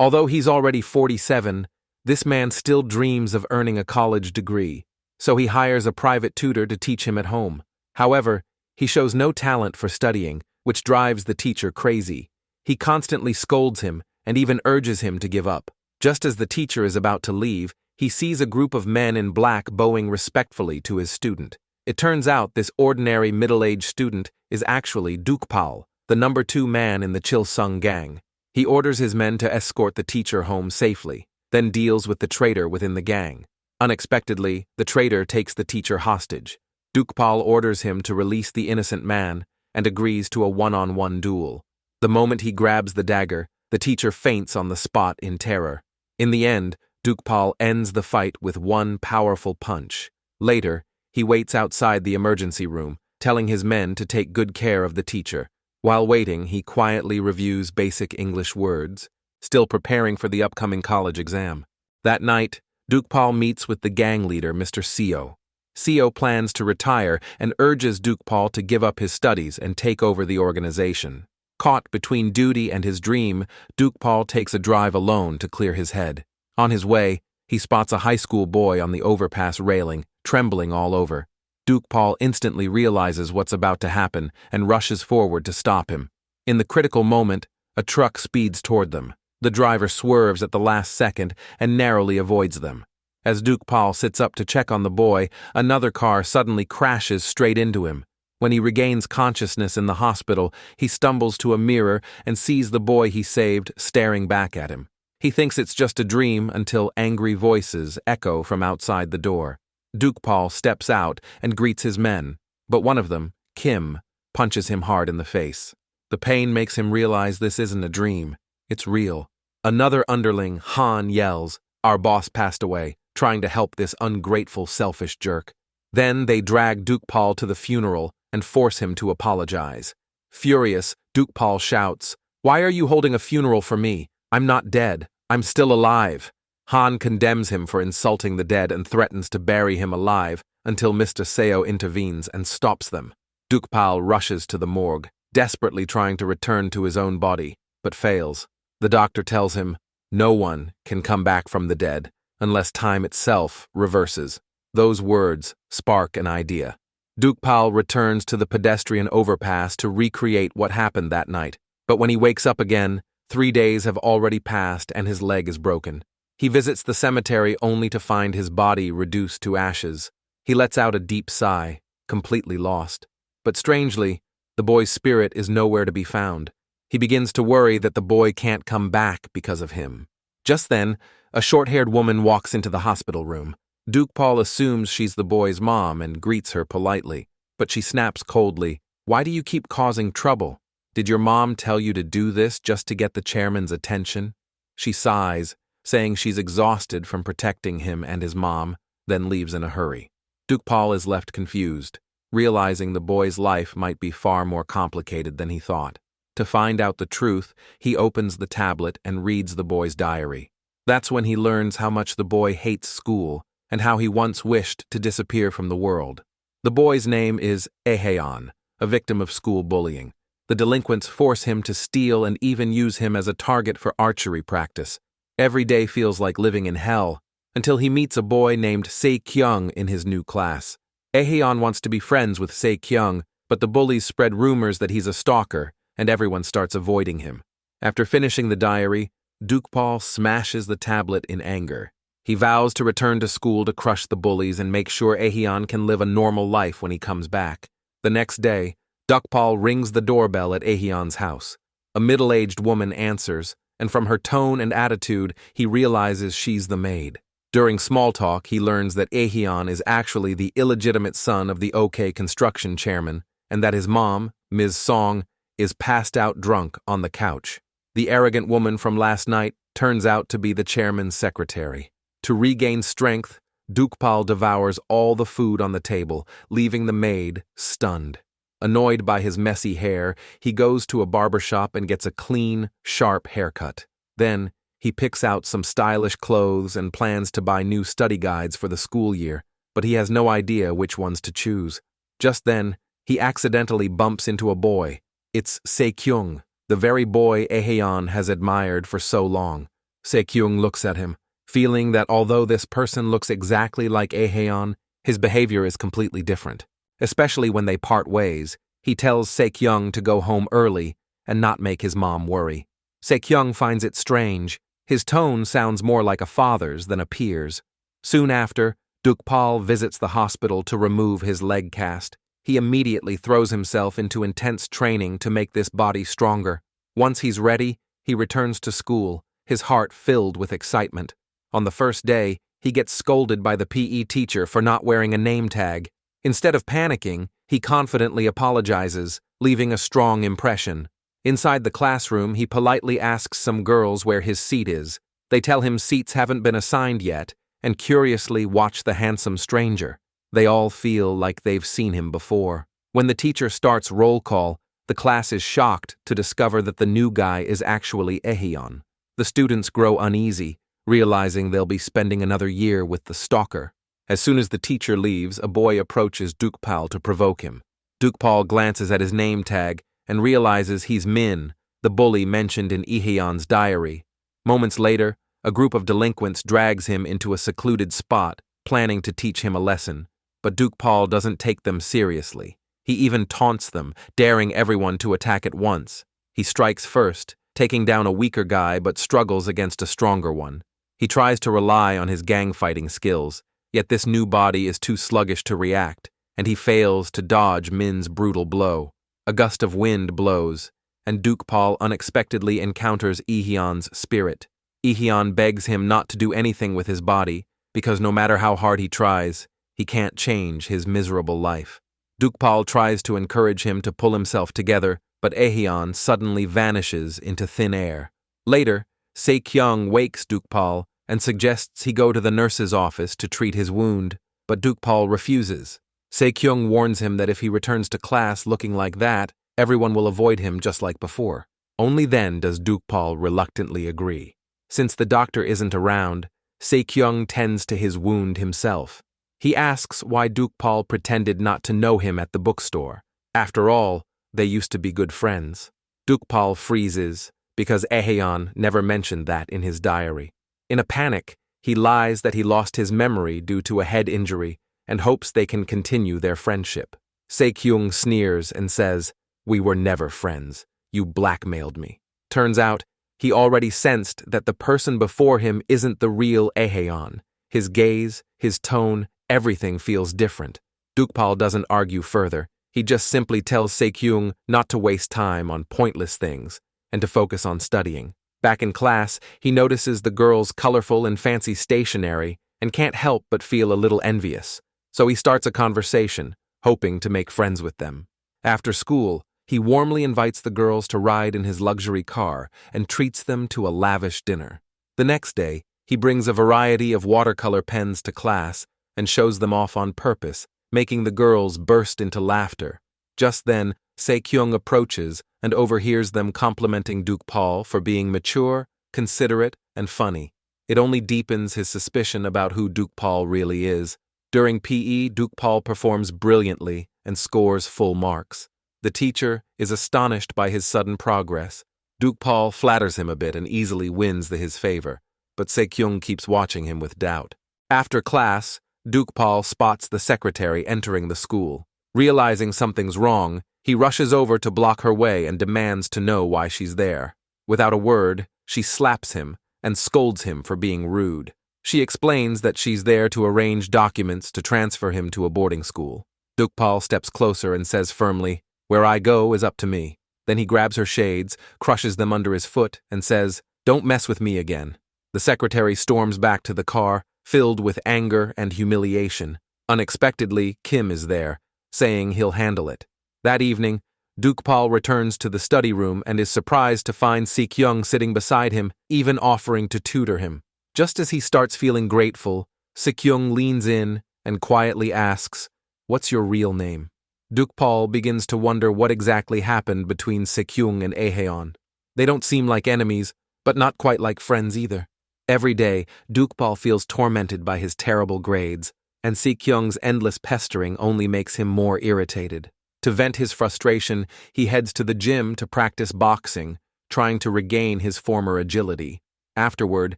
Although he's already 47, this man still dreams of earning a college degree, so he hires a private tutor to teach him at home. However, he shows no talent for studying, which drives the teacher crazy. He constantly scolds him and even urges him to give up. Just as the teacher is about to leave, he sees a group of men in black bowing respectfully to his student. It turns out this ordinary middle-aged student is actually Dukpal, the number 2 man in the Chilsung gang. He orders his men to escort the teacher home safely, then deals with the traitor within the gang. Unexpectedly, the traitor takes the teacher hostage. Dukpal orders him to release the innocent man and agrees to a one-on-one duel. The moment he grabs the dagger, the teacher faints on the spot in terror. In the end, Dukpal ends the fight with one powerful punch. Later, he waits outside the emergency room, telling his men to take good care of the teacher. While waiting, he quietly reviews basic English words, still preparing for the upcoming college exam. That night, Dukpal meets with the gang leader, Mr. Seo. Seo plans to retire and urges Dukpal to give up his studies and take over the organization. Caught between duty and his dream, Dukpal takes a drive alone to clear his head. On his way, he spots a high school boy on the overpass railing, trembling all over. Dukpal instantly realizes what's about to happen and rushes forward to stop him. In the critical moment, a truck speeds toward them. The driver swerves at the last second and narrowly avoids them. As Dukpal sits up to check on the boy, another car suddenly crashes straight into him. When he regains consciousness in the hospital, he stumbles to a mirror and sees the boy he saved staring back at him. He thinks it's just a dream until angry voices echo from outside the door. Dukpal steps out and greets his men, but one of them, Kim, punches him hard in the face. The pain makes him realize this isn't a dream, it's real. Another underling, Han, yells, "Our boss passed away, trying to help this ungrateful, selfish jerk." Then they drag Dukpal to the funeral and force him to apologize. Furious, Dukpal shouts, "Why are you holding a funeral for me? I'm not dead. I'm still alive." Han condemns him for insulting the dead and threatens to bury him alive until Mr. Seo intervenes and stops them. Dukpal rushes to the morgue, desperately trying to return to his own body, but fails. The doctor tells him, no one can come back from the dead unless time itself reverses. Those words spark an idea. Dukpal returns to the pedestrian overpass to recreate what happened that night, but when he wakes up again, 3 days have already passed and his leg is broken. He visits the cemetery only to find his body reduced to ashes. He lets out a deep sigh, completely lost. But strangely, the boy's spirit is nowhere to be found. He begins to worry that the boy can't come back because of him. Just then, a short-haired woman walks into the hospital room. Dukpal assumes she's the boy's mom and greets her politely, but she snaps coldly, "Why do you keep causing trouble? Did your mom tell you to do this just to get the chairman's attention?" She sighs, saying she's exhausted from protecting him and his mom, then leaves in a hurry. Dukpal is left confused, realizing the boy's life might be far more complicated than he thought. To find out the truth, he opens the tablet and reads the boy's diary. That's when he learns how much the boy hates school and how he once wished to disappear from the world. The boy's name is Aehaeon, a victim of school bullying. The delinquents force him to steal and even use him as a target for archery practice. Every day feels like living in hell, until he meets a boy named Se-kyung in his new class. Aehaeon wants to be friends with Se-kyung, but the bullies spread rumors that he's a stalker, and everyone starts avoiding him. After finishing the diary, Dukpal smashes the tablet in anger. He vows to return to school to crush the bullies and make sure Aehaeon can live a normal life when he comes back. The next day, Dukpal rings the doorbell at Aehaeon's house. A middle-aged woman answers, and from her tone and attitude, he realizes she's the maid. During small talk, he learns that Aehaeon is actually the illegitimate son of the OK Construction chairman, and that his mom, Ms. Song, is passed out drunk on the couch. The arrogant woman from last night turns out to be the chairman's secretary. To regain strength, Dukpal devours all the food on the table, leaving the maid stunned. Annoyed by his messy hair, he goes to a barbershop and gets a clean, sharp haircut. Then, he picks out some stylish clothes and plans to buy new study guides for the school year, but he has no idea which ones to choose. Just then, he accidentally bumps into a boy. It's Se-kyung, the very boy Aehaeon has admired for so long. Se-kyung looks at him, feeling that although this person looks exactly like Aeheon, his behavior is completely different. Especially when they part ways, he tells Se-kyung to go home early and not make his mom worry. Se-kyung finds it strange. His tone sounds more like a father's than a peer's. Soon after, Dukpal visits the hospital to remove his leg cast. He immediately throws himself into intense training to make this body stronger. Once he's ready, he returns to school, his heart filled with excitement. On the first day, he gets scolded by the PE teacher for not wearing a name tag. Instead of panicking, he confidently apologizes, leaving a strong impression. Inside the classroom, he politely asks some girls where his seat is. They tell him seats haven't been assigned yet, and curiously watch the handsome stranger. They all feel like they've seen him before. When the teacher starts roll call, the class is shocked to discover that the new guy is actually Aeheon. The students grow uneasy, realizing they'll be spending another year with the stalker. As soon as the teacher leaves, a boy approaches Dukpal to provoke him. Dukpal glances at his name tag and realizes he's Min, the bully mentioned in Aeheon's diary. Moments later, a group of delinquents drags him into a secluded spot, planning to teach him a lesson. But Dukpal doesn't take them seriously. He even taunts them, daring everyone to attack at once. He strikes first, taking down a weaker guy but struggles against a stronger one. He tries to rely on his gang-fighting skills, yet this new body is too sluggish to react, and he fails to dodge Min's brutal blow. A gust of wind blows, and Dukpal unexpectedly encounters Aeheon's spirit. Aeheon begs him not to do anything with his body, because no matter how hard he tries, he can't change his miserable life. Dukpal tries to encourage him to pull himself together, but Aeheon suddenly vanishes into thin air. Later, Se-kyung wakes Dukpal and suggests he go to the nurse's office to treat his wound, but Dukpal refuses. Se-kyung warns him that if he returns to class looking like that, everyone will avoid him just like before. Only then does Dukpal reluctantly agree. Since the doctor isn't around, Se-kyung tends to his wound himself. He asks why Dukpal pretended not to know him at the bookstore. After all, they used to be good friends. Dukpal freezes, because Aeheon never mentioned that in his diary. In a panic, he lies that he lost his memory due to a head injury and hopes they can continue their friendship. Se-kyung sneers and says, "We were never friends. You blackmailed me." Turns out, he already sensed that the person before him isn't the real Aeheon. His gaze, his tone, everything feels different. Dukpal doesn't argue further. He just simply tells Se-kyung not to waste time on pointless things and to focus on studying. Back in class, he notices the girls' colorful and fancy stationery and can't help but feel a little envious. So he starts a conversation, hoping to make friends with them. After school, he warmly invites the girls to ride in his luxury car and treats them to a lavish dinner. The next day, he brings a variety of watercolor pens to class and shows them off on purpose, making the girls burst into laughter. Just then, Se-kyung approaches and overhears them complimenting Dukpal for being mature, considerate, and funny. It only deepens his suspicion about who Dukpal really is. During PE, Dukpal performs brilliantly and scores full marks. The teacher is astonished by his sudden progress. Dukpal flatters him a bit and easily wins his favor, but Se-kyung keeps watching him with doubt. After class, Dukpal spots the secretary entering the school. Realizing something's wrong, he rushes over to block her way and demands to know why she's there. Without a word, she slaps him and scolds him for being rude. She explains that she's there to arrange documents to transfer him to a boarding school. Dukpal steps closer and says firmly, "Where I go is up to me." Then he grabs her shades, crushes them under his foot, and says, "Don't mess with me again." The secretary storms back to the car, filled with anger and humiliation. Unexpectedly, Kim is there, saying he'll handle it. That evening, Dukpal returns to the study room and is surprised to find Se-kyung sitting beside him, even offering to tutor him. Just as he starts feeling grateful, Se-kyung leans in and quietly asks, "What's your real name?" Dukpal begins to wonder what exactly happened between Se-kyung and Aeheon. They don't seem like enemies, but not quite like friends either. Every day, Dukpal feels tormented by his terrible grades, and Se-kyung's endless pestering only makes him more irritated. To vent his frustration, he heads to the gym to practice boxing, trying to regain his former agility. Afterward,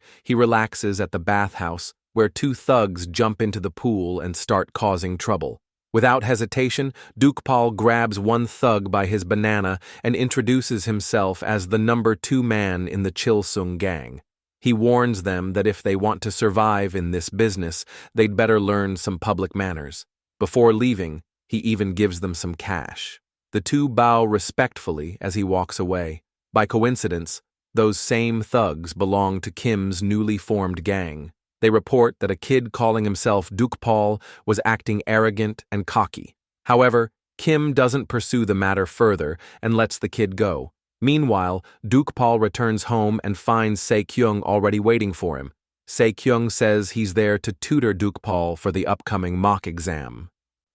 he relaxes at the bathhouse, where two thugs jump into the pool and start causing trouble. Without hesitation, Dukpal grabs one thug by his banana and introduces himself as the number 2 man in the Chilsung gang. He warns them that if they want to survive in this business, they'd better learn some public manners. Before leaving, he even gives them some cash. The two bow respectfully as he walks away. By coincidence, those same thugs belong to Kim's newly formed gang. They report that a kid calling himself Dukpal was acting arrogant and cocky. However, Kim doesn't pursue the matter further and lets the kid go. Meanwhile, Dukpal returns home and finds Se-kyung already waiting for him. Se-kyung says he's there to tutor Dukpal for the upcoming mock exam.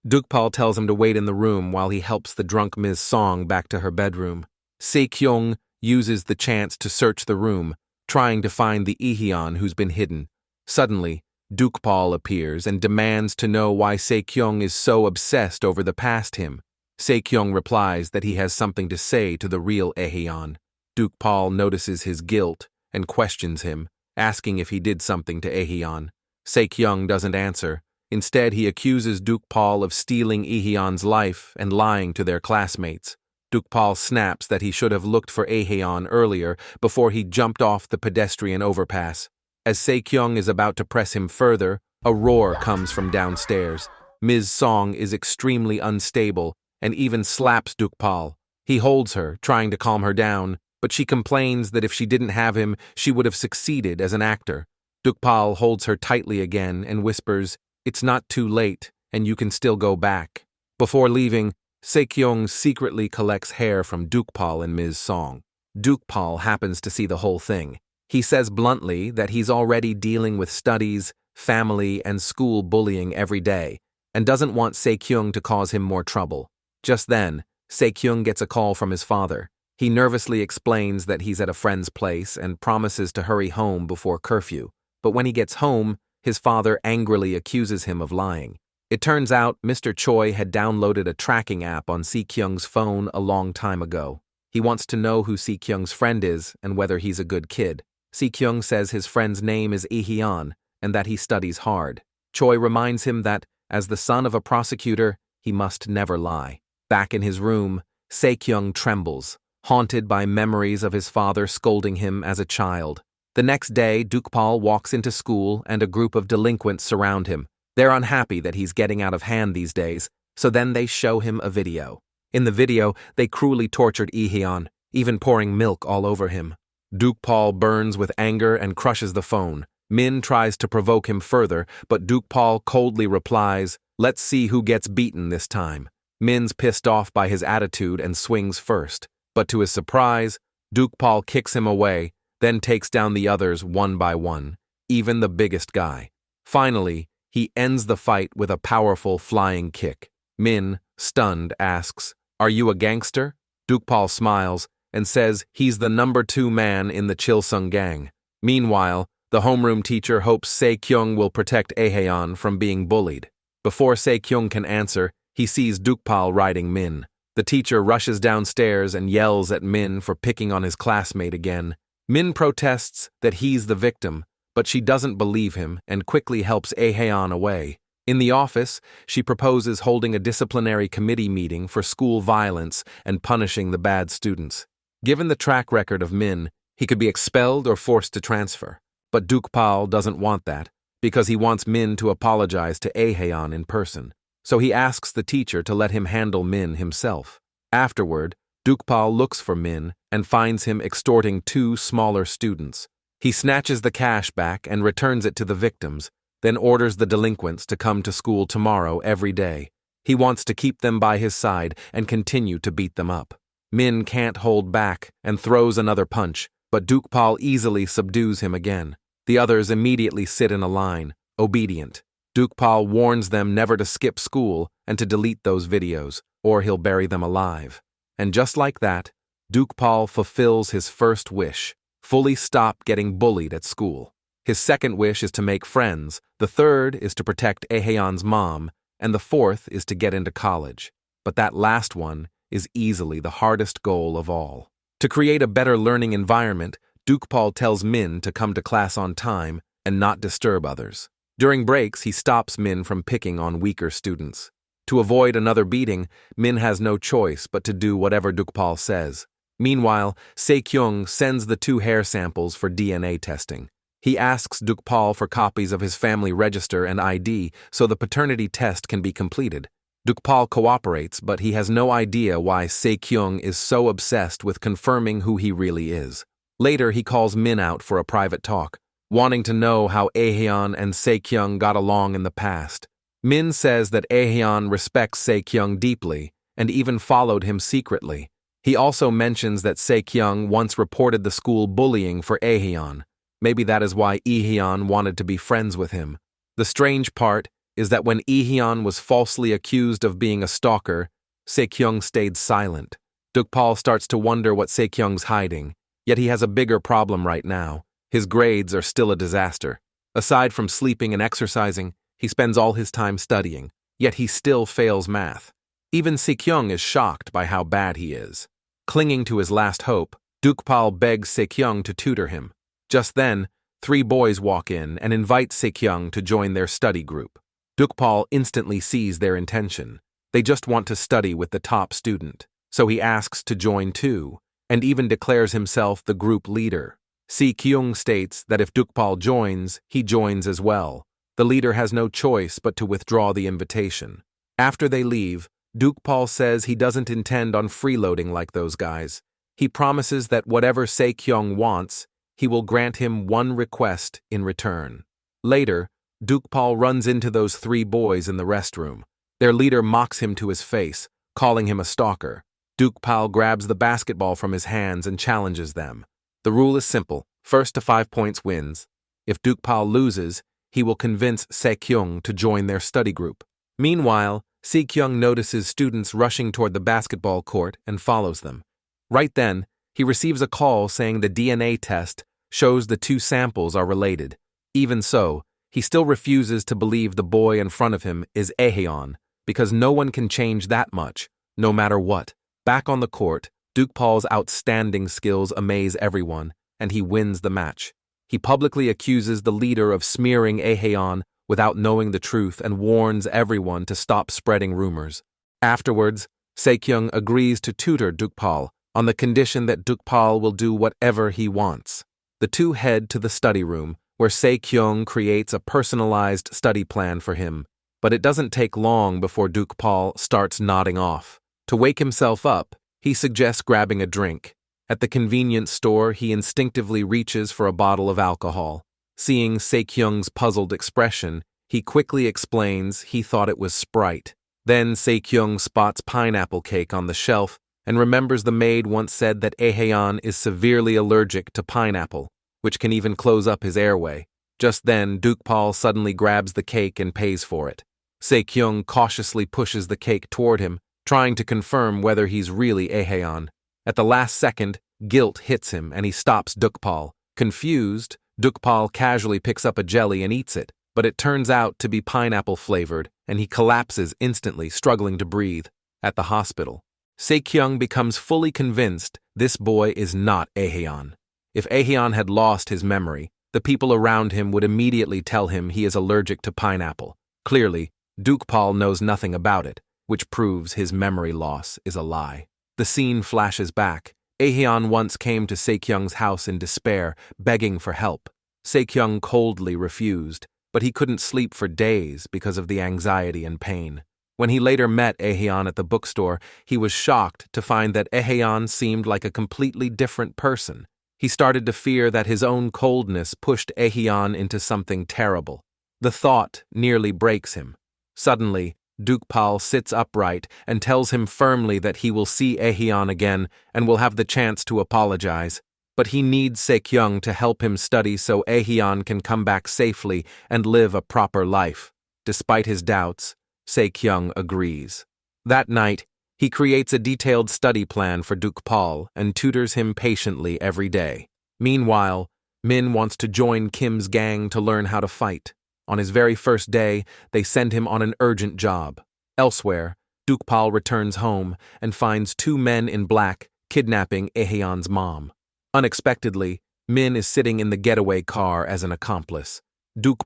Dukpal tells him to wait in the room while he helps the drunk Ms. Song back to her bedroom. Se-kyung uses the chance to search the room, trying to find the Ihyun who's been hidden. Suddenly, Dukpal appears and demands to know why Se-kyung is so obsessed over the past him. Se-kyung replies that he has something to say to the real Ihyun. Dukpal notices his guilt and questions him, asking if he did something to Ihyun. Se-kyung doesn't answer. Instead, he accuses Dukpal of stealing Ihyun's life and lying to their classmates. Dukpal snaps that he should have looked for Ihyun earlier before he jumped off the pedestrian overpass. As Se-kyung is about to press him further, a roar comes from downstairs. Ms. Song is extremely unstable and even slaps Dukpal. He holds her, trying to calm her down, but she complains that if she didn't have him, she would have succeeded as an actor. Dukpal holds her tightly again and whispers, "It's not too late, and you can still go back." Before leaving, Se-kyung secretly collects hair from Dukpal and Ms. Song. Dukpal happens to see the whole thing. He says bluntly that he's already dealing with studies, family, and school bullying every day, and doesn't want Se-kyung to cause him more trouble. Just then, Se-kyung gets a call from his father. He nervously explains that he's at a friend's place and promises to hurry home before curfew. But when he gets home, his father angrily accuses him of lying. It turns out Mr. Choi had downloaded a tracking app on Se-kyung's phone a long time ago. He wants to know who Se-kyung's friend is and whether he's a good kid. Se-kyung says his friend's name is Ihyun and that he studies hard. Choi reminds him that, as the son of a prosecutor, he must never lie. Back in his room, Se-kyung trembles, haunted by memories of his father scolding him as a child. The next day, Dukpal walks into school and a group of delinquents surround him. They're unhappy that he's getting out of hand these days, so then they show him a video. In the video, they cruelly tortured Ihyun, even pouring milk all over him. Dukpal burns with anger and crushes the phone. Min tries to provoke him further, but Dukpal coldly replies, "Let's see who gets beaten this time." Min's pissed off by his attitude and swings first, but to his surprise, Dukpal kicks him away, then takes down the others one by one, even the biggest guy. Finally, he ends the fight with a powerful flying kick. Min, stunned, asks, "Are you a gangster?" Dukpal smiles and says he's the number 2 man in the Chilsung gang. Meanwhile, the homeroom teacher hopes Se-kyung will protect Ihyun from being bullied. Before Se-kyung can answer, he sees Dukpal riding Min. The teacher rushes downstairs and yells at Min for picking on his classmate again. Min protests that he's the victim, but she doesn't believe him and quickly helps Ihyun away. In the office, she proposes holding a disciplinary committee meeting for school violence and punishing the bad students. Given the track record of Min, he could be expelled or forced to transfer. But Dukpal doesn't want that, because he wants Min to apologize to Ihyun in person. So he asks the teacher to let him handle Min himself. Afterward, Dukpal looks for Min and finds him extorting 2 smaller students. He snatches the cash back and returns it to the victims, then orders the delinquents to come to school tomorrow every day. He wants to keep them by his side and continue to beat them up. Min can't hold back and throws another punch, but Dukpal easily subdues him again. The others immediately sit in a line, obedient. Dukpal warns them never to skip school and to delete those videos, or he'll bury them alive. And just like that, Dukpal fulfills his first wish, fully stop getting bullied at school. His second wish is to make friends, the third is to protect Ihyun's mom, and the fourth is to get into college. But that last one is easily the hardest goal of all. To create a better learning environment, Dukpal tells Min to come to class on time and not disturb others. During breaks, he stops Min from picking on weaker students. To avoid another beating, Min has no choice but to do whatever Dukpal says. Meanwhile, Se-kyung sends the 2 hair samples for DNA testing. He asks Dukpal for copies of his family register and ID so the paternity test can be completed. Dukpal cooperates, but he has no idea why Se-kyung is so obsessed with confirming who he really is. Later, he calls Min out for a private talk, wanting to know how Aehyun and Se-kyung got along in the past. Min says that Aehyun respects Se-kyung deeply and even followed him secretly. He also mentions that Se-kyung once reported the school bullying for Aehyun. Maybe that is why Aehyun wanted to be friends with him. The strange part is that when Aehyun was falsely accused of being a stalker, Se-kyung stayed silent. Dukpal starts to wonder what Se-kyung's hiding, yet he has a bigger problem right now. His grades are still a disaster. Aside from sleeping and exercising, he spends all his time studying, yet he still fails math. Even Se-kyung is shocked by how bad he is. Clinging to his last hope, Dukpal begs Se-kyung to tutor him. Just then, 3 boys walk in and invite Se-kyung to join their study group. Dukpal instantly sees their intention. They just want to study with the top student, so he asks to join too, and even declares himself the group leader. Se-kyung states that if Dukpal joins, he joins as well. The leader has no choice but to withdraw the invitation. After they leave, Dukpal says he doesn't intend on freeloading like those guys. He promises that whatever Se-kyung wants, he will grant him one request in return. Later, Dukpal runs into those 3 boys in the restroom. Their leader mocks him to his face, calling him a stalker. Dukpal grabs the basketball from his hands and challenges them. The rule is simple: first to 5 points wins. If Dukpal loses, he will convince Se-kyung to join their study group. Meanwhile, Se-kyung notices students rushing toward the basketball court and follows them. Right then, he receives a call saying the DNA test shows the 2 samples are related. Even so, he still refuses to believe the boy in front of him is Aehyun, because no one can change that much, no matter what. Back on the court, Dukpal's outstanding skills amaze everyone, and he wins the match. He publicly accuses the leader of smearing Aehyun without knowing the truth and warns everyone to stop spreading rumors. Afterwards, Se-kyung agrees to tutor Dukpal on the condition that Dukpal will do whatever he wants. The 2 head to the study room, where Se-kyung creates a personalized study plan for him, but it doesn't take long before Dukpal starts nodding off. To wake himself up, he suggests grabbing a drink. At the convenience store, he instinctively reaches for a bottle of alcohol. Seeing Se-kyung's puzzled expression, he quickly explains he thought it was Sprite. Then Se-kyung spots pineapple cake on the shelf and remembers the maid once said that Aehyun is severely allergic to pineapple, which can even close up his airway. Just then, Dukpal suddenly grabs the cake and pays for it. Se-kyung cautiously pushes the cake toward him, trying to confirm whether he's really Aehyun. At the last second, guilt hits him and he stops Dukpal. Confused, Dukpal casually picks up a jelly and eats it, but it turns out to be pineapple-flavored, and he collapses instantly, struggling to breathe. At the hospital, Se-kyung becomes fully convinced this boy is not Aehyun. If Aehyun had lost his memory, the people around him would immediately tell him he is allergic to pineapple. Clearly, Dukpal knows nothing about it, which proves his memory loss is a lie. The scene flashes back. Aehyun once came to Se-kyung's house in despair, begging for help. Se-kyung coldly refused, but he couldn't sleep for days because of the anxiety and pain. When he later met Aehyun at the bookstore, he was shocked to find that Aehyun seemed like a completely different person. He started to fear that his own coldness pushed Aehyun into something terrible. The thought nearly breaks him. Suddenly, Dukpal sits upright and tells him firmly that he will see Aehyun again and will have the chance to apologize. But he needs Se-kyung to help him study so Aehyun can come back safely and live a proper life. Despite his doubts, Se-kyung agrees. That night, he creates a detailed study plan for Dukpal and tutors him patiently every day. Meanwhile, Min wants to join Kim's gang to learn how to fight. On his very first day, they send him on an urgent job. Elsewhere, Dukpal returns home and finds 2 men in black kidnapping Aehyun's mom. Unexpectedly, Min is sitting in the getaway car as an accomplice.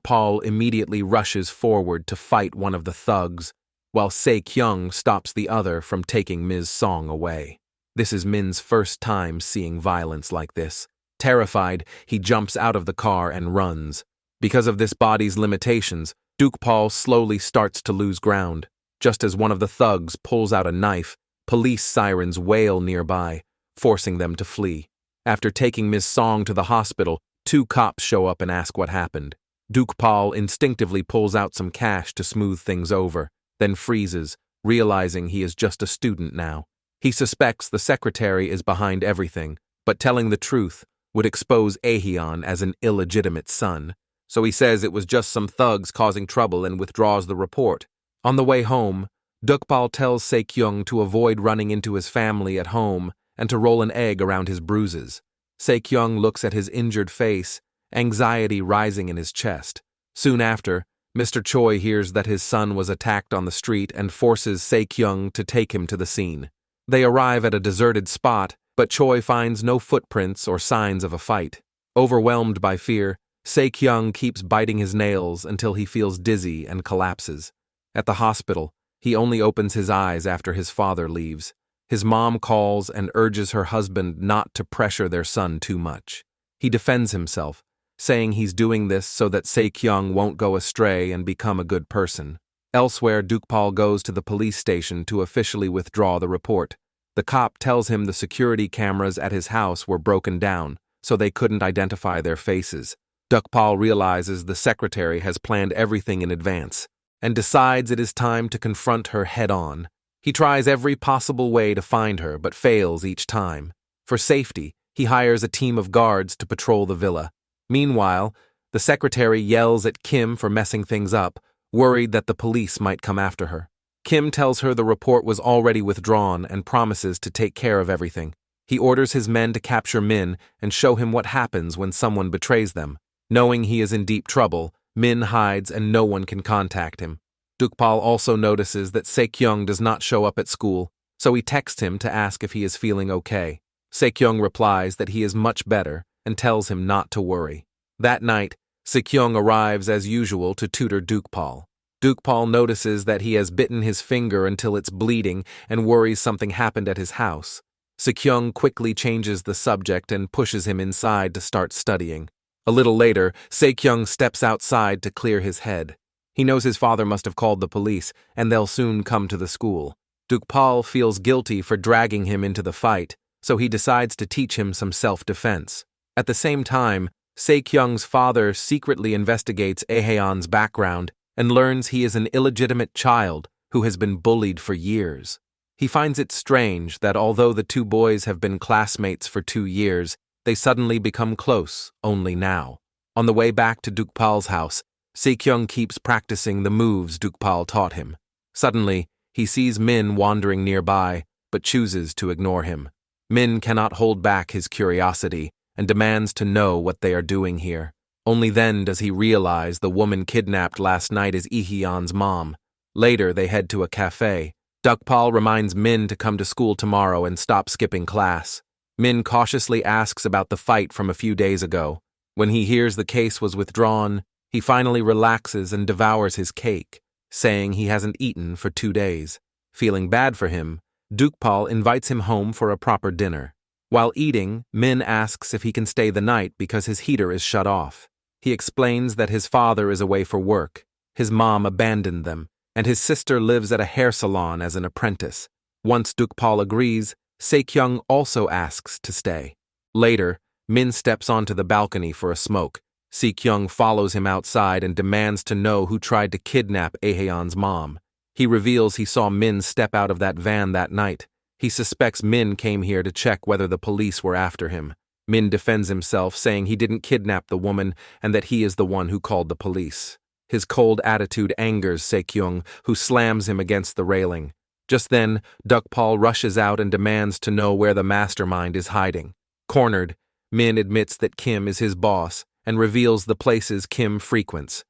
Paul immediately rushes forward to fight one of the thugs, while Se-kyung stops the other from taking Ms. Song away. This is Min's first time seeing violence like this. Terrified, he jumps out of the car and runs. Because of this body's limitations, Paul slowly starts to lose ground. Just as one of the thugs pulls out a knife, police sirens wail nearby, forcing them to flee. After taking Ms. Song to the hospital, 2 cops show up and ask what happened. Paul instinctively pulls out some cash to smooth things over, then freezes, realizing he is just a student now. He suspects the secretary is behind everything, but telling the truth would expose Aehyun as an illegitimate son. So he says it was just some thugs causing trouble and withdraws the report. On the way home, Paul tells Se-kyung to avoid running into his family at home and to roll an egg around his bruises. Se-kyung looks at his injured face, anxiety rising in his chest. Soon after, Mr. Choi hears that his son was attacked on the street and forces Se-kyung to take him to the scene. They arrive at a deserted spot, but Choi finds no footprints or signs of a fight. Overwhelmed by fear, Se-kyung keeps biting his nails until he feels dizzy and collapses. At the hospital, he only opens his eyes after his father leaves. His mom calls and urges her husband not to pressure their son too much. He defends himself, saying he's doing this so that Se-kyung won't go astray and become a good person. Elsewhere, Paul goes to the police station to officially withdraw the report. The cop tells him the security cameras at his house were broken down, so they couldn't identify their faces. Paul realizes the secretary has planned everything in advance, and decides it is time to confront her head-on. He tries every possible way to find her, but fails each time. For safety, he hires a team of guards to patrol the villa. Meanwhile, the secretary yells at Kim for messing things up, worried that the police might come after her. Kim tells her the report was already withdrawn and promises to take care of everything. He orders his men to capture Min and show him what happens when someone betrays them. Knowing he is in deep trouble, Min hides and no one can contact him. Paul also notices that Se-kyung does not show up at school, so he texts him to ask if he is feeling okay. Se-kyung replies that he is much better and tells him not to worry. That night, Se-kyung arrives as usual to tutor Paul. Paul notices that he has bitten his finger until it's bleeding and worries something happened at his house. Se-kyung quickly changes the subject and pushes him inside to start studying. A little later, Se-kyung steps outside to clear his head. He knows his father must have called the police, and they'll soon come to the school. Paul feels guilty for dragging him into the fight, so he decides to teach him some self-defense. At the same time, Se-kyung's father secretly investigates Aehyun's background and learns he is an illegitimate child who has been bullied for years. He finds it strange that although the 2 boys have been classmates for 2 years, they suddenly become close only now. On the way back to Paul's house, Se-kyung keeps practicing the moves Paul taught him. Suddenly, he sees Min wandering nearby, but chooses to ignore him. Min cannot hold back his curiosity and demands to know what they are doing here. Only then does he realize the woman kidnapped last night is Aehyun's mom. Later, they head to a cafe. Paul reminds Min to come to school tomorrow and stop skipping class. Min cautiously asks about the fight from a few days ago. When he hears the case was withdrawn, he finally relaxes and devours his cake, saying he hasn't eaten for 2 days. Feeling bad for him, Paul invites him home for a proper dinner. While eating, Min asks if he can stay the night because his heater is shut off. He explains that his father is away for work, his mom abandoned them, and his sister lives at a hair salon as an apprentice. Once Paul agrees, Se-kyung also asks to stay. Later, Min steps onto the balcony for a smoke. Se-kyung follows him outside and demands to know who tried to kidnap Aehyun's mom. He reveals he saw Min step out of that van that night. He suspects Min came here to check whether the police were after him. Min defends himself, saying he didn't kidnap the woman and that he is the one who called the police. His cold attitude angers Se-kyung, who slams him against the railing. Just then, Paul rushes out and demands to know where the mastermind is hiding. Cornered, Min admits that Kim is his boss and reveals the places Kim frequents.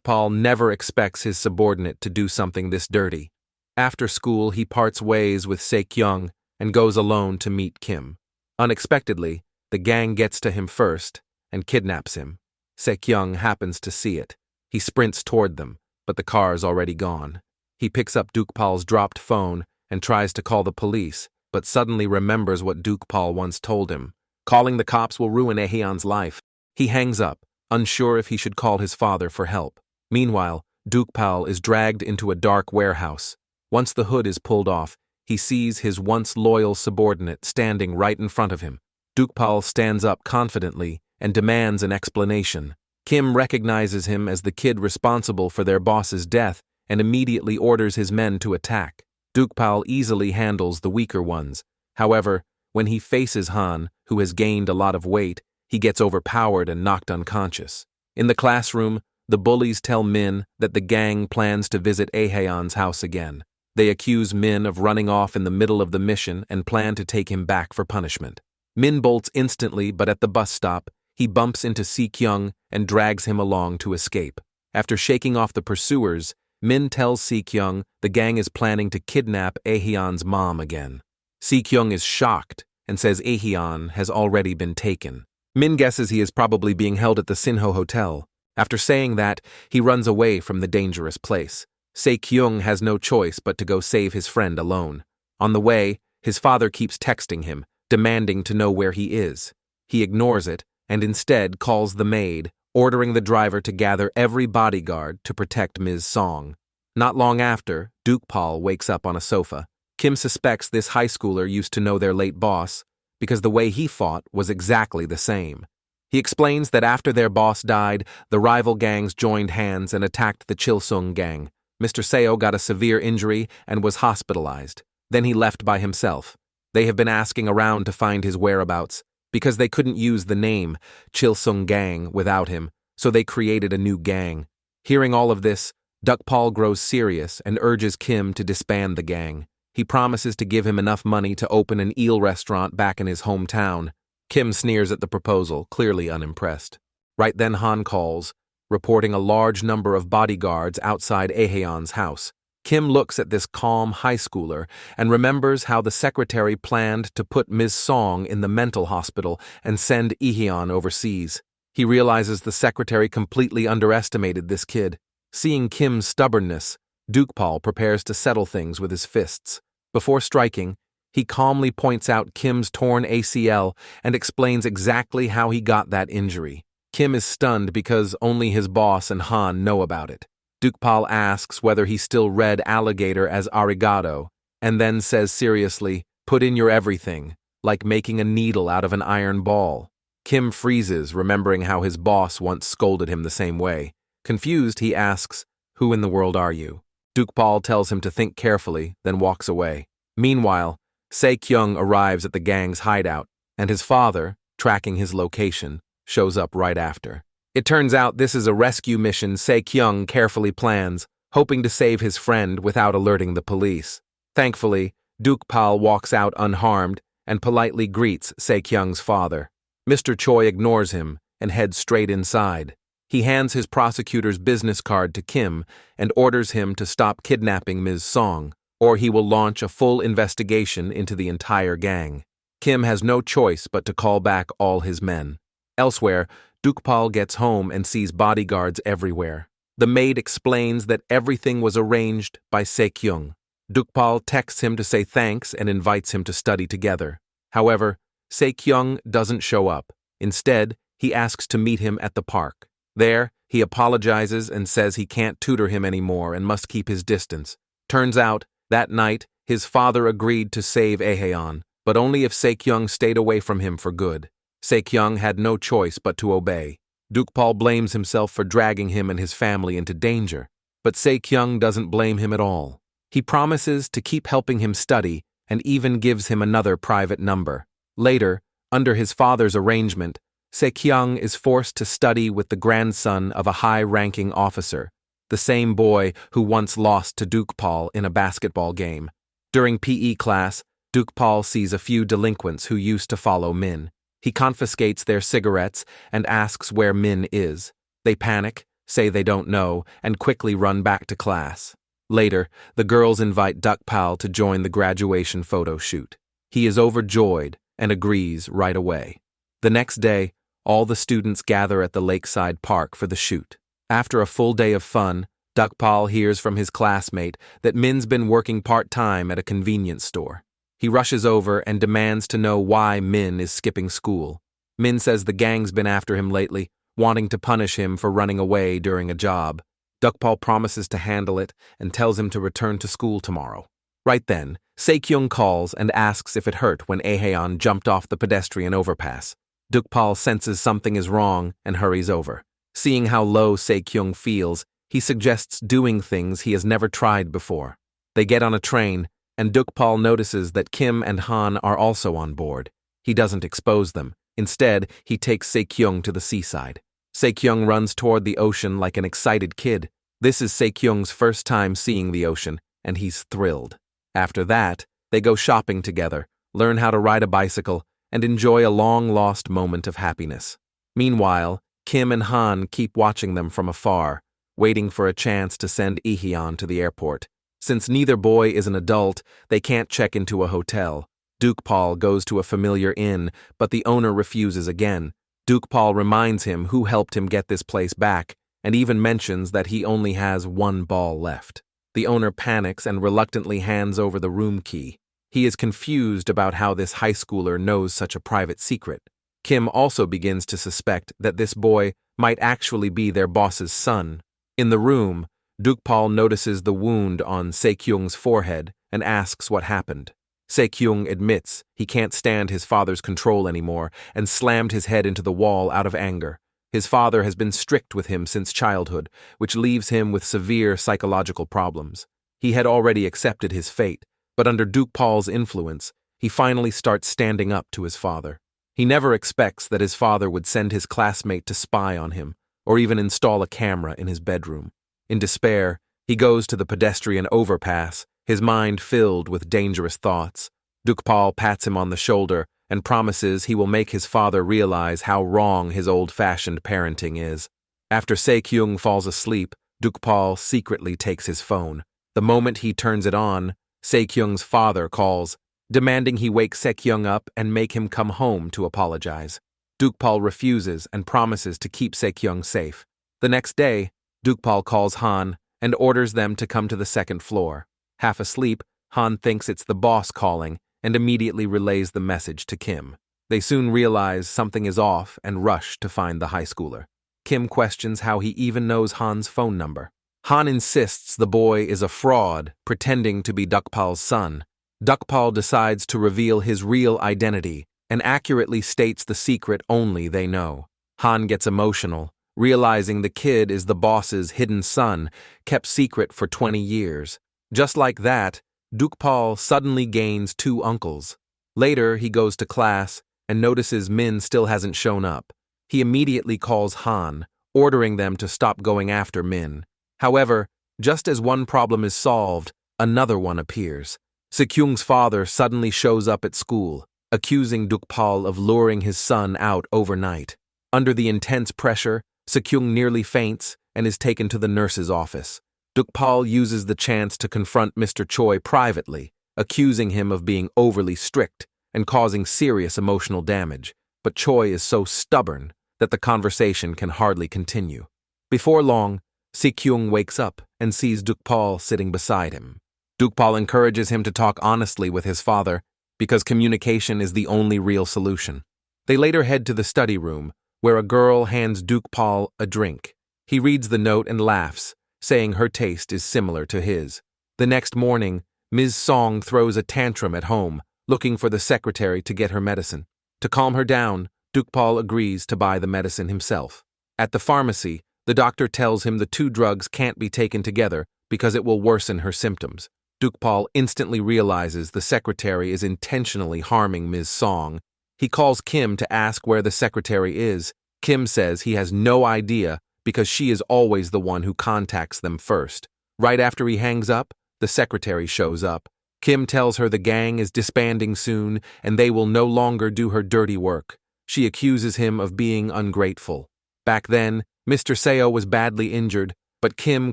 Paul never expects his subordinate to do something this dirty. After school, he parts ways with Se-kyung and goes alone to meet Kim. Unexpectedly, The gang gets to him first and kidnaps him. Se-kyung happens to see it. He sprints toward them, but the car's already gone. He picks up Dukpal's dropped phone and tries to call the police, but suddenly remembers what Dukpal once told him. Calling the cops will ruin Aehyun's life. He hangs up, unsure if he should call his father for help. Meanwhile, Dukpal is dragged into a dark warehouse. Once the hood is pulled off, he sees his once loyal subordinate standing right in front of him. Dukpal stands up confidently and demands an explanation. Kim recognizes him as the kid responsible for their boss's death and immediately orders his men to attack. Dukpal easily handles the weaker ones. However, when he faces Han, who has gained a lot of weight, he gets overpowered and knocked unconscious. In the classroom, the bullies tell Min that the gang plans to visit Aehyun's house again. They accuse Min of running off in the middle of the mission and plan to take him back for punishment. Min bolts instantly, but at the bus stop, he bumps into Se-kyung and drags him along to escape. After shaking off the pursuers, Min tells Se-kyung the gang is planning to kidnap Aehyun's mom again. Se-kyung is shocked and says Aehyun has already been taken. Min guesses he is probably being held at the Sinho Hotel. After saying that, he runs away from the dangerous place. Se-kyung has no choice but to go save his friend alone. On the way, his father keeps texting him, demanding to know where he is. He ignores it and instead calls the maid, ordering the driver to gather every bodyguard to protect Ms. Song. Not long after, Dukpal wakes up on a sofa. Kim suspects this high schooler used to know their late boss because the way he fought was exactly the same. He explains that after their boss died, the rival gangs joined hands and attacked the Chilsung gang. Mr. Seo got a severe injury and was hospitalized. Then he left by himself. They have been asking around to find his whereabouts because they couldn't use the name Chilsung Gang without him, so they created a new gang. Hearing all of this, Dukpal grows serious and urges Kim to disband the gang. He promises to give him enough money to open an eel restaurant back in his hometown. Kim sneers at the proposal, clearly unimpressed. Right then Han calls, reporting a large number of bodyguards outside Aehyun's house. Kim looks at this calm high schooler and remembers how the secretary planned to put Ms. Song in the mental hospital and send Aehyun overseas. He realizes the secretary completely underestimated this kid. Seeing Kim's stubbornness, Dukpal prepares to settle things with his fists. Before striking, he calmly points out Kim's torn ACL and explains exactly how he got that injury. Kim is stunned because only his boss and Han know about it. Dukpal asks whether he still read alligator as arigato, and then says seriously, "Put in your everything," like making a needle out of an iron ball. Kim freezes, remembering how his boss once scolded him the same way. Confused, he asks, "Who in the world are you?" Dukpal tells him to think carefully, then walks away. Meanwhile, Se-kyung arrives at the gang's hideout, and his father, tracking his location, shows up right after. It turns out this is a rescue mission Se-kyung carefully plans, hoping to save his friend without alerting the police. Thankfully, Dukpal walks out unharmed and politely greets Se-kyung's father. Mr. Choi ignores him and heads straight inside. He hands his prosecutor's business card to Kim and orders him to stop kidnapping Ms. Song, or he will launch a full investigation into the entire gang. Kim has no choice but to call back all his men. Elsewhere, Dukpal gets home and sees bodyguards everywhere. The maid explains that everything was arranged by Se-kyung. Dukpal texts him to say thanks and invites him to study together. However, Se-kyung doesn't show up. Instead, he asks to meet him at the park. There, he apologizes and says he can't tutor him anymore and must keep his distance. Turns out, that night, his father agreed to save Aehyun, but only if Se-kyung stayed away from him for good. Se-kyung had no choice but to obey. Dukpal blames himself for dragging him and his family into danger, but Se-kyung doesn't blame him at all. He promises to keep helping him study and even gives him another private number. Later, under his father's arrangement, Se-kyung is forced to study with the grandson of a high-ranking officer, the same boy who once lost to Dukpal in a basketball game. During PE class, Dukpal sees a few delinquents who used to follow Min. He confiscates their cigarettes and asks where Min is. They panic, say they don't know, and quickly run back to class. Later, the girls invite Dukpal to join the graduation photo shoot. He is overjoyed and agrees right away. The next day, all the students gather at the lakeside park for the shoot. After a full day of fun, Dukpal hears from his classmate that Min's been working part-time at a convenience store. He rushes over and demands to know why Min is skipping school. Min says the gang's been after him lately, wanting to punish him for running away during a job. Dukpal promises to handle it and tells him to return to school tomorrow. Right then, Se-kyung calls and asks if it hurt when Aehaeon jumped off the pedestrian overpass. Dukpal senses something is wrong and hurries over. Seeing how low Se-kyung feels, he suggests doing things he has never tried before. They get on a train, and Dukpal notices that Kim and Han are also on board. He doesn't expose them. Instead, he takes Se-kyung to the seaside. Se-kyung runs toward the ocean like an excited kid. This is Se-kyung's first time seeing the ocean, and he's thrilled. After that, they go shopping together, learn how to ride a bicycle, and enjoy a long-lost moment of happiness. Meanwhile, Kim and Han keep watching them from afar, waiting for a chance to send Aehaeon to the airport. Since neither boy is an adult, they can't check into a hotel. Dukpal goes to a familiar inn, but the owner refuses again. Dukpal reminds him who helped him get this place back, and even mentions that he only has one ball left. The owner panics and reluctantly hands over the room key. He is confused about how this high schooler knows such a private secret. Kim also begins to suspect that this boy might actually be their boss's son. In the room, Dukpal notices the wound on Se-kyung's forehead and asks what happened. Se-kyung admits he can't stand his father's control anymore and slammed his head into the wall out of anger. His father has been strict with him since childhood, which leaves him with severe psychological problems. He had already accepted his fate, but under Dukpal's influence, he finally starts standing up to his father. He never expects that his father would send his classmate to spy on him, or even install a camera in his bedroom. In despair, he goes to the pedestrian overpass, his mind filled with dangerous thoughts. Dukpal pats him on the shoulder and promises he will make his father realize how wrong his old-fashioned parenting is. After Se-kyung falls asleep, Dukpal secretly takes his phone. The moment he turns it on, Se-kyung's father calls, demanding he wake Se-kyung up and make him come home to apologize. Dukpal refuses and promises to keep Se-kyung safe. The next day, Dukpal calls Han and orders them to come to the second floor. Half asleep, Han thinks it's the boss calling and immediately relays the message to Kim. They soon realize something is off and rush to find the high schooler. Kim questions how he even knows Han's phone number. Han insists the boy is a fraud, pretending to be Dukpal's son. Dukpal decides to reveal his real identity and accurately states the secret only they know. Han gets emotional, realizing the kid is the boss's hidden son, kept secret for 20 years. Just like that, Dukpal suddenly gains 2 uncles. Later, he goes to class and notices Min still hasn't shown up. He immediately calls Han, ordering them to stop going after Min. However, just as one problem is solved, another one appears. Se-kyung's father suddenly shows up at school, accusing Dukpal of luring his son out overnight. Under the intense pressure, Se-kyung nearly faints and is taken to the nurse's office. Dukpal uses the chance to confront Mr. Choi privately, accusing him of being overly strict and causing serious emotional damage, but Choi is so stubborn that the conversation can hardly continue. Before long, Se-kyung wakes up and sees Dukpal sitting beside him. Dukpal encourages him to talk honestly with his father because communication is the only real solution. They later head to the study room, where a girl hands Dukpal a drink. He reads the note and laughs, saying her taste is similar to his. The next morning, Ms. Song throws a tantrum at home, looking for the secretary to get her medicine. To calm her down, Dukpal agrees to buy the medicine himself. At the pharmacy, the doctor tells him the 2 drugs can't be taken together because it will worsen her symptoms. Dukpal instantly realizes the secretary is intentionally harming Ms. Song. He calls Kim to ask where the secretary is. Kim says he has no idea because she is always the one who contacts them first. Right after he hangs up, the secretary shows up. Kim tells her the gang is disbanding soon and they will no longer do her dirty work. She accuses him of being ungrateful. Back then, Mr. Seo was badly injured, but Kim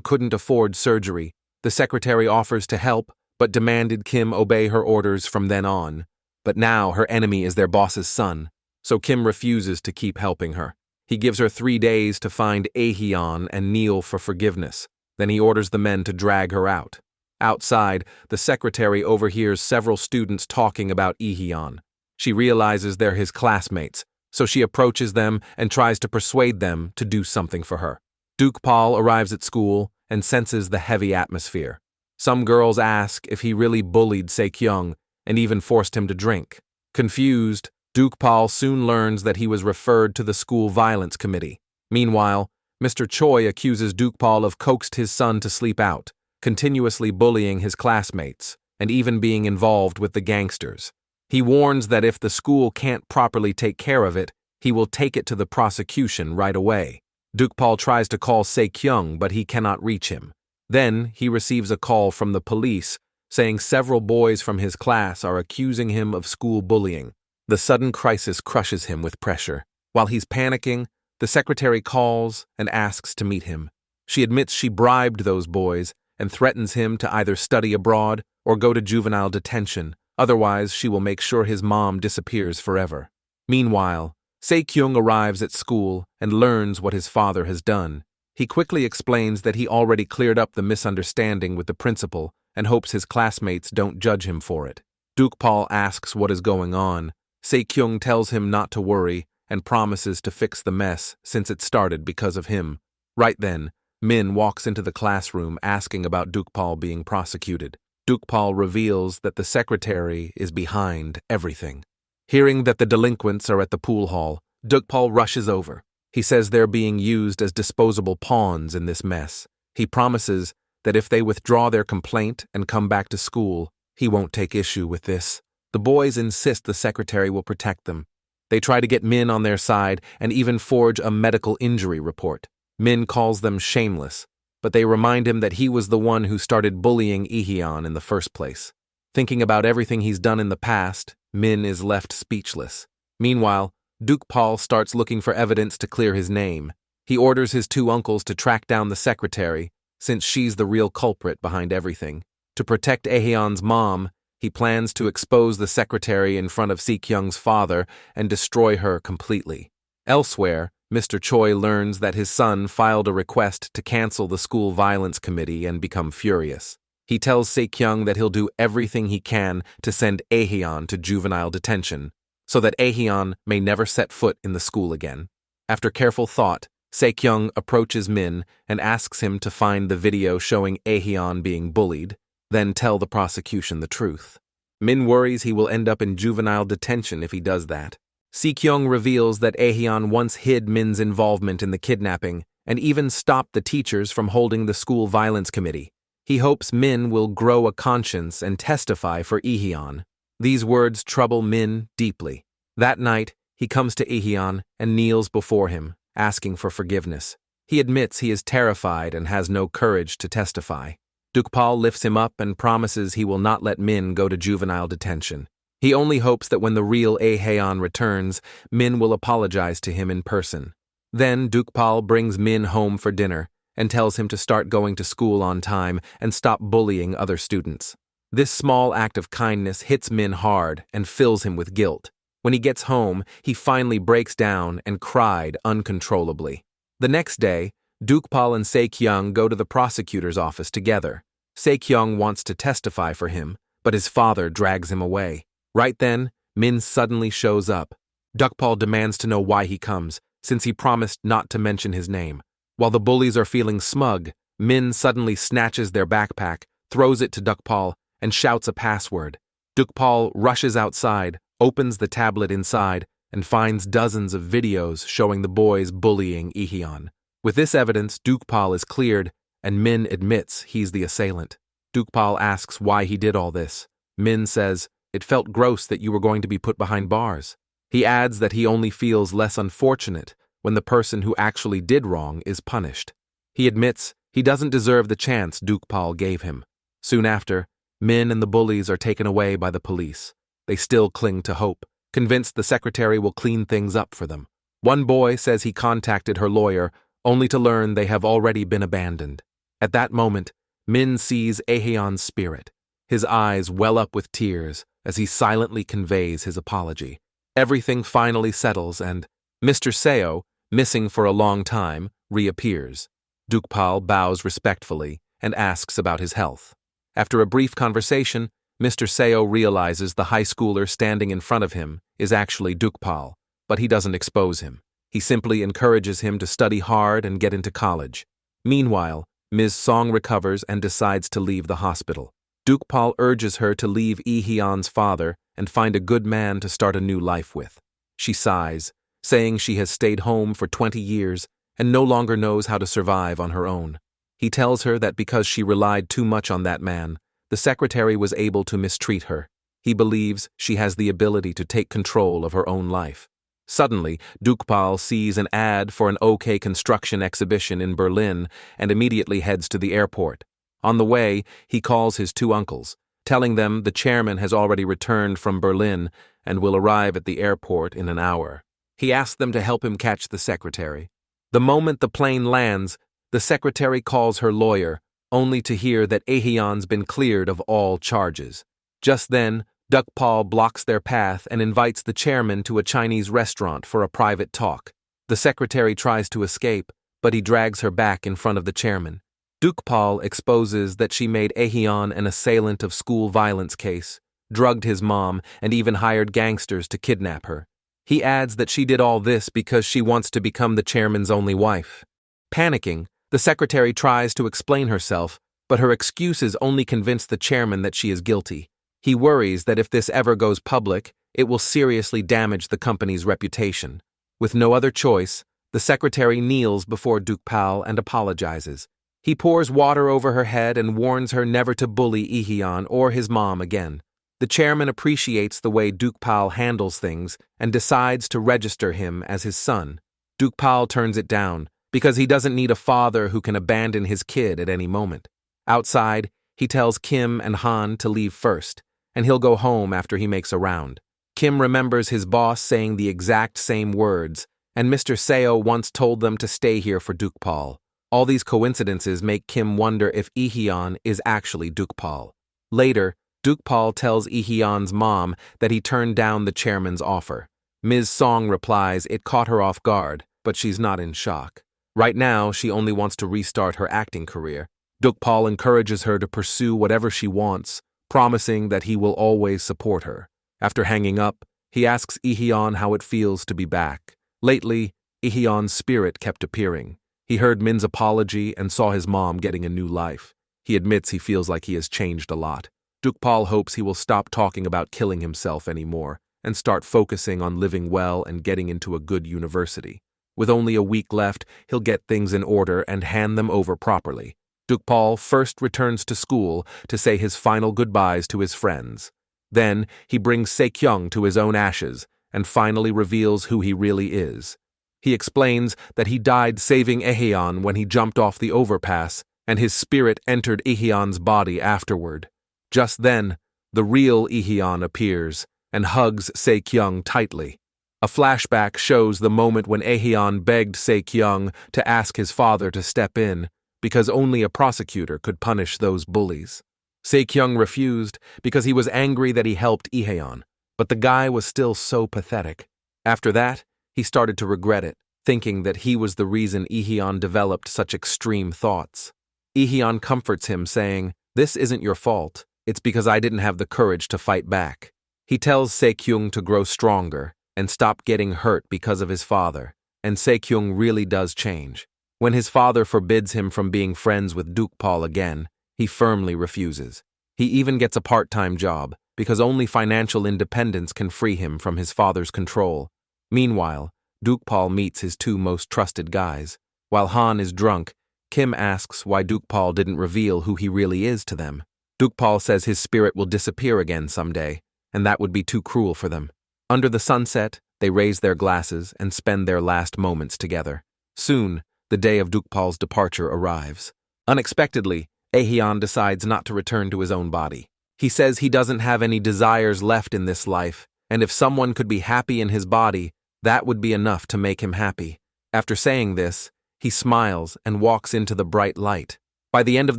couldn't afford surgery. The secretary offers to help, but demanded Kim obey her orders from then on. But now her enemy is their boss's son. so Kim refuses to keep helping her. He gives her 3 days to find Aehyun and kneel for forgiveness. Then he orders the men to drag her out. Outside, the secretary overhears several students talking about Aehyun. She realizes they're his classmates, so she approaches them and tries to persuade them to do something for her. Dukpal arrives at school and senses the heavy atmosphere. Some girls ask if he really bullied Saekyung and even forced him to drink. Confused, Dukpal soon learns that he was referred to the school violence committee. Meanwhile, Mr. Choi accuses Dukpal of coaxed his son to sleep out, continuously bullying his classmates, and even being involved with the gangsters. He warns that if the school can't properly take care of it, he will take it to the prosecution right away. Dukpal tries to call Saekyung, but he cannot reach him. Then he receives a call from the police saying several boys from his class are accusing him of school bullying. The sudden crisis crushes him with pressure. While he's panicking, the secretary calls and asks to meet him. She admits she bribed those boys and threatens him to either study abroad or go to juvenile detention. Otherwise, she will make sure his mom disappears forever. Meanwhile, Saekyung arrives at school and learns what his father has done. He quickly explains that he already cleared up the misunderstanding with the principal and hopes his classmates don't judge him for it. Dukpal asks what is going on. Saekyung tells him not to worry and promises to fix the mess since it started because of him. Right then, Min walks into the classroom asking about Dukpal being prosecuted. Dukpal reveals that the secretary is behind everything. Hearing that the delinquents are at the pool hall, Dukpal rushes over. He says they're being used as disposable pawns in this mess. He promises that if they withdraw their complaint and come back to school, he won't take issue with this. The boys insist the secretary will protect them. They try to get Min on their side and even forge a medical injury report. Min calls them shameless, but they remind him that he was the one who started bullying Aehyun in the first place. Thinking about everything he's done in the past, Min is left speechless. Meanwhile, Dukpal starts looking for evidence to clear his name. He orders his 2 uncles to track down the secretary, since she's the real culprit behind everything. To protect Aehyun's mom, he plans to expose the secretary in front of Saekyung's father and destroy her completely. Elsewhere, Mr. Choi learns that his son filed a request to cancel the school violence committee and become furious. He tells Saekyung that he'll do everything he can to send Aehyun to juvenile detention, so that Aehyun may never set foot in the school again. After careful thought, Saekyung approaches Min and asks him to find the video showing Aehyun being bullied, then tell the prosecution the truth. Min worries he will end up in juvenile detention if he does that. Saekyung reveals that Aehyun once hid Min's involvement in the kidnapping and even stopped the teachers from holding the school violence committee. He hopes Min will grow a conscience and testify for Aehyun. These words trouble Min deeply. That night, he comes to Aehyun and kneels before him, asking for forgiveness. He admits he is terrified and has no courage to testify. Dukpal lifts him up and promises he will not let Min go to juvenile detention. He only hopes that when the real Aehyun returns, Min will apologize to him in person. Then Dukpal brings Min home for dinner and tells him to start going to school on time and stop bullying other students. This small act of kindness hits Min hard and fills him with guilt. When he gets home, he finally breaks down and cried uncontrollably. The next day, Dukpal and Saekyung go to the prosecutor's office together. Saekyung wants to testify for him, but his father drags him away. Right then, Min suddenly shows up. Dukpal demands to know why he comes, since he promised not to mention his name. While the bullies are feeling smug, Min suddenly snatches their backpack, throws it to Dukpal, and shouts a password. Dukpal rushes outside, opens the tablet inside, and finds dozens of videos showing the boys bullying Aehyun. With this evidence, Dukpal is cleared, and Min admits he's the assailant. Dukpal asks why he did all this. Min says, "It felt gross that you were going to be put behind bars." He adds that he only feels less unfortunate when the person who actually did wrong is punished. He admits he doesn't deserve the chance Dukpal gave him. Soon after, Min and the bullies are taken away by the police. They still cling to hope, convinced the secretary will clean things up for them. One boy says he contacted her lawyer, only to learn they have already been abandoned. At that moment, Min sees Aehyun's spirit. His eyes well up with tears as he silently conveys his apology. Everything finally settles and Mr. Seo, missing for a long time, reappears. Dukpal bows respectfully and asks about his health. After a brief conversation, Mr. Seo realizes the high schooler standing in front of him is actually Dukpal, but he doesn't expose him. He simply encourages him to study hard and get into college. Meanwhile, Ms. Song recovers and decides to leave the hospital. Dukpal urges her to leave Lee-hyun's father and find a good man to start a new life with. She sighs, saying she has stayed home for 20 years and no longer knows how to survive on her own. He tells her that because she relied too much on that man, the secretary was able to mistreat her. He believes she has the ability to take control of her own life. Suddenly, Dukpal sees an ad for an OK construction exhibition in Berlin and immediately heads to the airport. On the way, he calls his two uncles, telling them the chairman has already returned from Berlin and will arrive at the airport in an hour. He asks them to help him catch the secretary. The moment the plane lands, the secretary calls her lawyer, only to hear that Aehyun's been cleared of all charges. Just then, Dukpal blocks their path and invites the chairman to a Chinese restaurant for a private talk. The secretary tries to escape, but he drags her back in front of the chairman. Dukpal exposes that she made Aehyun an assailant of school violence case, drugged his mom, and even hired gangsters to kidnap her. He adds that she did all this because she wants to become the chairman's only wife. Panicking, the secretary tries to explain herself, but her excuses only convince the chairman that she is guilty. He worries that if this ever goes public, it will seriously damage the company's reputation. With no other choice, the secretary kneels before Dukpal and apologizes. He pours water over her head and warns her never to bully Aehyun or his mom again. The chairman appreciates the way Dukpal handles things and decides to register him as his son. Dukpal turns it down because he doesn't need a father who can abandon his kid at any moment. Outside, he tells Kim and Han to leave first, and he'll go home after he makes a round. Kim remembers his boss saying the exact same words, and Mr. Seo once told them to stay here for Dukpal. All these coincidences make Kim wonder if Aehyun is actually Dukpal. Later, Dukpal tells Aehyun's mom that he turned down the chairman's offer. Ms. Song replies it caught her off guard, but she's not in shock. Right now, she only wants to restart her acting career. Dukpal encourages her to pursue whatever she wants, promising that he will always support her. After hanging up, he asks Aehyun how it feels to be back. Lately, Aehyun's spirit kept appearing. He heard Min's apology and saw his mom getting a new life. He admits he feels like he has changed a lot. Dukpal hopes he will stop talking about killing himself anymore and start focusing on living well and getting into a good university. With only a week left, he'll get things in order and hand them over properly. Dukpal first returns to school to say his final goodbyes to his friends. Then, he brings Saekyung to his own ashes and finally reveals who he really is. He explains that he died saving Aehyun when he jumped off the overpass, and his spirit entered Aehyun's body afterward. Just then, the real Aehyun appears and hugs Saekyung tightly. A flashback shows the moment when Aehyun begged Saekyung to ask his father to step in, because only a prosecutor could punish those bullies. Saekyung refused because he was angry that he helped Aehyun, but the guy was still so pathetic. After that, he started to regret it, thinking that he was the reason Aehyun developed such extreme thoughts. Aehyun comforts him, saying, "This isn't your fault. It's because I didn't have the courage to fight back." He tells Saekyung to grow stronger and stop getting hurt because of his father, and Saekyung really does change. When his father forbids him from being friends with Dukpal again, he firmly refuses. He even gets a part-time job, because only financial independence can free him from his father's control. Meanwhile, Dukpal meets his two most trusted guys. While Han is drunk, Kim asks why Dukpal didn't reveal who he really is to them. Dukpal says his spirit will disappear again someday, and that would be too cruel for them. Under the sunset, they raise their glasses and spend their last moments together. Soon, the day of Dukpal's departure arrives. Unexpectedly, Aehyun decides not to return to his own body. He says he doesn't have any desires left in this life, and if someone could be happy in his body, that would be enough to make him happy. After saying this, he smiles and walks into the bright light. By the end of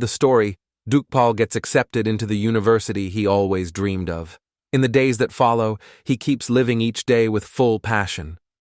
the story, Dukpal gets accepted into the university he always dreamed of. In the days that follow, he keeps living each day with full passion.